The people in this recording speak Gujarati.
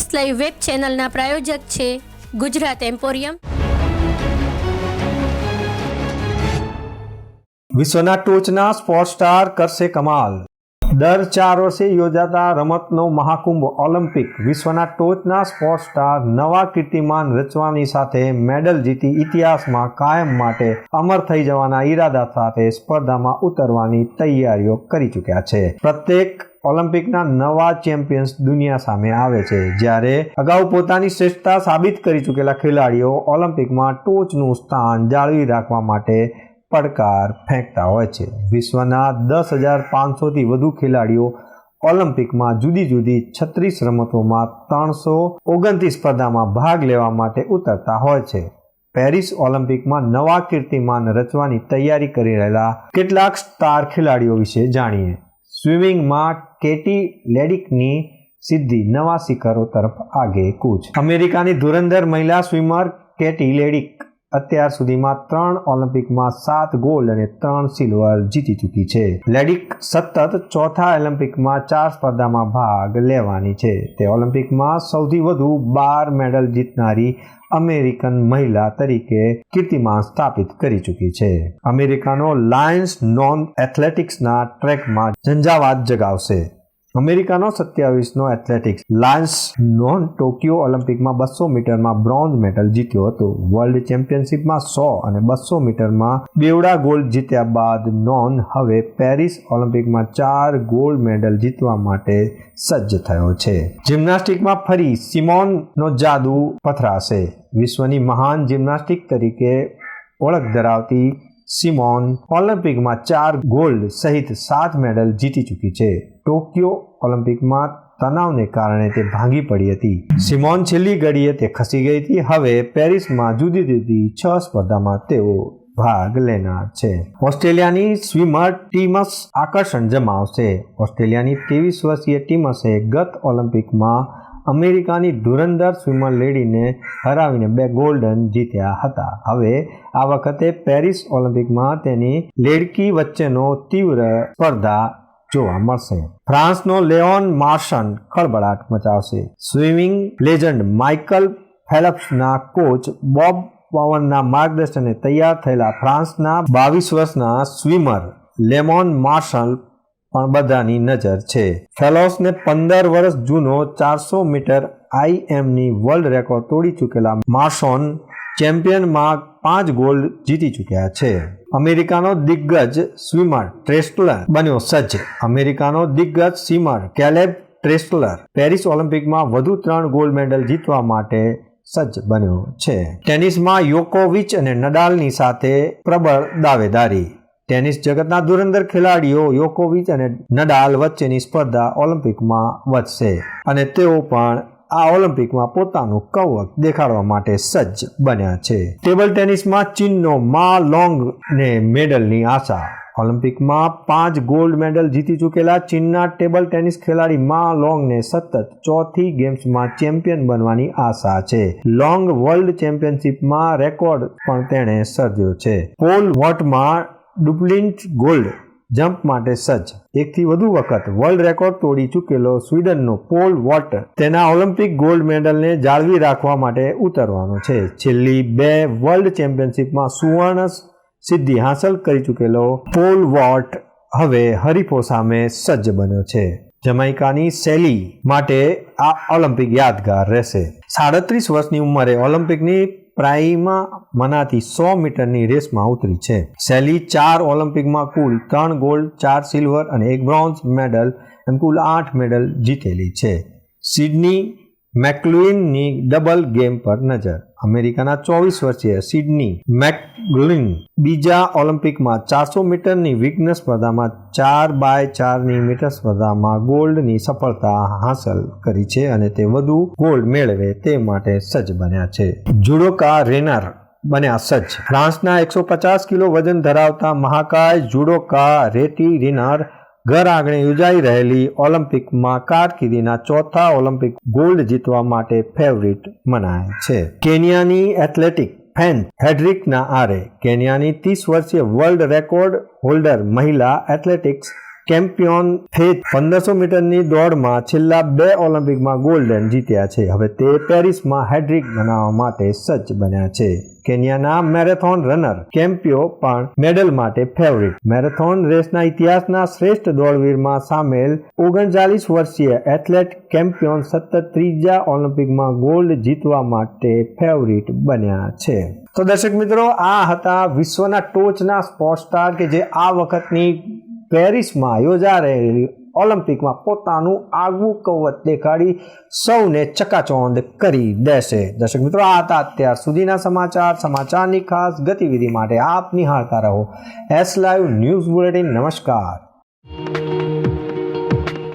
સ્પોર્ટ્સ લાઈવ વેબ ચેનલના પ્રાયોજક છે ગુજરાત એમ્પોરિયમ। વિશ્વના ટોચના સ્પોર્ટ સ્ટાર કરશે કમાલ। દર 4 વર્ષે યોજાતા રમતનો મહાકુંભ ઓલિમ્પિક વિશ્વના ટોચના સ્પોર્ટ સ્ટાર નવા કીર્તિમાન રચવાની સાથે મેડલ જીતી ઇતિહાસમાં કાયમ માટે અમર થઈ જવાના ઈરાદા સાથે સ્પર્ધામાં ઉતરવાની તૈયારીઓ કરી ચૂક્યા છે। પ્રત્યેક ઓલિમ્પિકના નવા ચેમ્પિયન્સ દુનિયા સામે આવે છે, જ્યારે અગાઉ પોતાની શ્રેષ્ઠતા સાબિત કરી ચૂકેલા ખેલાડીઓ ઓલિમ્પિકમાં ટોચનું સ્થાન જાળવી રાખવા માટે પડકાર ફેંકતા હોય છે। વિશ્વના 10,500થી વધુ ખેલાડીઓ ઓલિમ્પિકમાં જુદી જુદી 36 રમતોમાં 329 સ્પર્ધામાં ભાગ લેવા માટે ઉતરતા હોય છે। પેરિસ ઓલિમ્પિકમાં નવા કીર્તિમાન રચવાની તૈયારી કરી રહેલા કેટલાક સ્ટાર ખેલાડીઓ વિશે જાણીએ। સ્વિમિંગમાં કેટી લેડિકની સિદ્ધિ નવા શિખરો તરફ આગેકૂચ। અમેરિકાની ધુરંધર મહિલા સ્વિમર કેટી લેડિક અત્યાર સુધીમાં 3 ઓલિમ્પિકમાં 7 ગોલ્ડ અને 3 સિલ્વર જીતી ચૂકી છે। લેડિક સતત ચોથા ઓલિમ્પિકમાં 4 સ્પર્ધામાં ભાગ લેવાની છે। તે ઓલિમ્પિકમાં સૌથી વધુ 12 મેડલ જીતનારી અમેરિકન મહિલા તરીકે કીર્તિમાન સ્થાપિત કરી ચૂકી છે। અમેરિકાનો લાયન્સ નોન એથ્લેટિક્સના ટ્રેકમાં ઝંઝાવાત જગાવશે। અમેરિકાનો 27નો એથ્લેટિક્સ લાયન્સ નોન ટોક્યો ઓલિમ્પિકમાં 200 મીટરમાં બ્રોન્ઝ મેડલ જીત્યો હતો। વર્લ્ડ ચેમ્પિયનશિપમાં 100 અને 200 મીટરમાં બેવડા ગોલ્ડ જીત્યા બાદ નોન હવે પેરિસ ઓલિમ્પિકમાં 4 ગોલ્ડ મેડલ જીતવા માટે સજ્જ થયો છે। જિમ્નાસ્ટિકમાં ફરી સિમોનનો જાદુ પથરાશે। વિશ્વની મહાન જિમ્નાસ્ટિક તરીકે ઓળખ ધરાવતી સિમોન ઓલિમ્પિકમાં 4 ગોલ્ડ સહિત 7 મેડલ જીતી ચૂકી છે। ટોક્યો ઓલિમ્પિકમાં તણાવને કારણે તે ભાંગી પડી હતી। સિમોન છેલ્લી ઘડીએ તે ખસી ગઈ હતી। હવે પેરિસમાં જુદી જુદી 6 સ્પર્ધામાં તેઓ ભાગ લેનાર છે। ઓસ્ટ્રેલિયાની સ્વિમર ટીમસ આકર્ષણ જમાવશે। ઓસ્ટ્રેલિયાની 23 વર્ષીય ટીમસે ગત ઓલિમ્પિકમાં અમેરિકાની ધુરંધર સ્વિમર લેડીને હરાવીને 2 ગોલ્ડન જીત્યા હતા। હવે આ વખતે પેરિસ ઓલિમ્પિકમાં તેની લેડકી વચ્ચેનો તીવ્ર સ્પર્ધા જોવા મળશે। ફ્રાન્સનો લેઓન માર્શન ખળભળાટ મચાવશે। સ્વિમિંગ લેજન્ડ માઇકલ ફેલ્પ્સના કોચ બોબ પવનના માર્ગદર્શને તૈયાર થયેલા ફ્રાન્સના 22 વર્ષના સ્વિમર લેમોન માર્શલ પણ બધાની નજર છે। ફેલ્પ્સને 15 વર્ષ જૂનો 400 મીટર IMની વર્લ્ડ રેકોર્ડ તોડી ચૂકેલા માર્શોન ચેમ્પિયનમાં 5 ગોલ્ડ જીતી ચૂક્યા છે। અમેરિકાનો દિગ્ગજ સ્વિમર ટ્રેસ્ટલર બન્યો સજ્જ। અમેરિકાનો દિગ્ગજ સ્વિમર કેલેબ ટ્રેસ્ટલર પેરિસ ઓલિમ્પિકમાં વધુ 3 ગોલ્ડ મેડલ જીતવા માટે સજ્જ બન્યો છે। ટેનિસમાં યોકોવિચ અને નડાલની સાથે પ્રબળ દાવેદારી। ટેનિસ જગતના ધુરંધર ખેલાડીઓ યોકોવિચ અને નડાલ વચ્ચેની સ્પર્ધા ઓલિમ્પિકમાં વધશે અને તેઓ પણ આ ઓલિમ્પિકમાં પોતાનું કૌવત દેખાડવા માટે સજ્જ બન્યા છે। ટેબલ ટેનિસમાં ચીનનો મા લોંગને મેડલની આશા। ઓલિમ્પિકમાં 5 ગોલ્ડ મેડલ જીતી ચૂકેલા ચીનના ટેબલ ટેનિસ ખેલાડી મા લોંગને સતત ચોથી ગેમ્સમાં ચેમ્પિયન બનવાની આશા છે। લોંગ વર્લ્ડ ચેમ્પિયનશિપમાં રેકોર્ડ પણ તેણે સર્જ્યો છે। પોલ વોલ્ટમાં ડુપ્લિન્ટ ગોલ્ડ જમ્પ માટે સજ્જ। 1 થી વધુ વખત વર્લ્ડ રેકોર્ડ તોડી ચૂકેલો સ્વીડનનો પોલ વોલ્ટ તેના ઓલિમ્પિક ગોલ્ડ મેડલને જાળવી રાખવા માટે ઉતરવાનો છે। છેલ્લી 2 વર્લ્ડ ચેમ્પિયનશિપમાં સુવર્ણ સિદ્ધિ હાંસલ કરી ચૂકેલો પોલ વોલ્ટ હવે હરીફો સામે સજ્જ બન્યો છે। જમાઇકાની શૈલી માટે આ ઓલિમ્પિક યાદગાર રહેશે। 37 વર્ષની ઉંમરે ઓલિમ્પિકની પ્રાઇમાં મનાતી 100 મીટરની રેસમાં ઉતરી છે। શૈલી 4 ઓલિમ્પિકમાં કુલ 3 ગોલ્ડ 4 સિલ્વર અને 1 બ્રોન્ઝ મેડલ એમ કુલ 8 મેડલ જીતેલી છે। સિડની મેકલુઇનની ડબલ ગેમ પર નજર। અમેરિકાના 24 વર્ષીય સિડની મેકલુઇન બીજા ઓલિમ્પિકમાં 400 મીટરની વિઘ્ન સ્પર્ધામાં 4x4ની મીટર સ્પર્ધામાં ગોલ્ડની સફળતા હાંસલ કરી છે અને તે વધુ ગોલ્ડ મેળવે તે માટે સજ્જ બન્યા છે। જુડોકા રેનર બન્યા સજ્જ। ફ્રાન્સના 150 કિલો વજન ધરાવતા મહાકાય જુડોકા રેટી રેનર ઘર આંગણે યોજાઈ રહેલી ઓલિમ્પિકમાં કારકિર્દીના ચોથા ઓલિમ્પિક ગોલ્ડ જીતવા માટે ફેવરિટ મનાય છે। કેન્યાની એથ્લેટિક ફેથ હેડ્રિકના આરે કેન્યાની 30 વર્ષીય વર્લ્ડ રેકોર્ડ હોલ્ડર મહિલા એથ્લેટિક્સ કેમ્પિયોન ફેથ 1500 મીટરની દોડમાં છેલ્લા 2 ઓલિમ્પિકમાં ગોલ્ડ જીત્યા છે. હવે તે પેરિસમાં હેડ્રિક બનાવવા માટે સજ્જ બન્યા છે. કેન્યાના મેરેથોન રનર કેમ્પિયો પણ મેડલ માટે ફેવરિટ. મેરેથોન રેસના ઇતિહાસના શ્રેષ્ઠ દોડવીરમાં સામેલ 39 વર્ષીય એથ્લેટ કેમ્પિયોન સતત ત્રીજા ઓલિમ્પિકમાં ગોલ્ડ જીતવા માટે ફેવરિટ બન્યા છે. તો દર્શક મિત્રો, આ હતા વિશ્વના ટોચના સ્પોર્ટ સ્ટાર કે જે આ વખતની પેરિસમાં યોજા રહેલી ઓલિમ્પિકમાં પોતાનું આગવું કવચ દેખાડી સૌને ચકાચોંધ કરી દેશે. દર્શક મિત્રો, આ હતા અત્યાર સુધીના સમાચારની ખાસ ગતિવિધિ માટે આપ નિહાળતા રહો એસ લાઈવ ન્યૂઝ બુલેટિન. નમસ્કાર.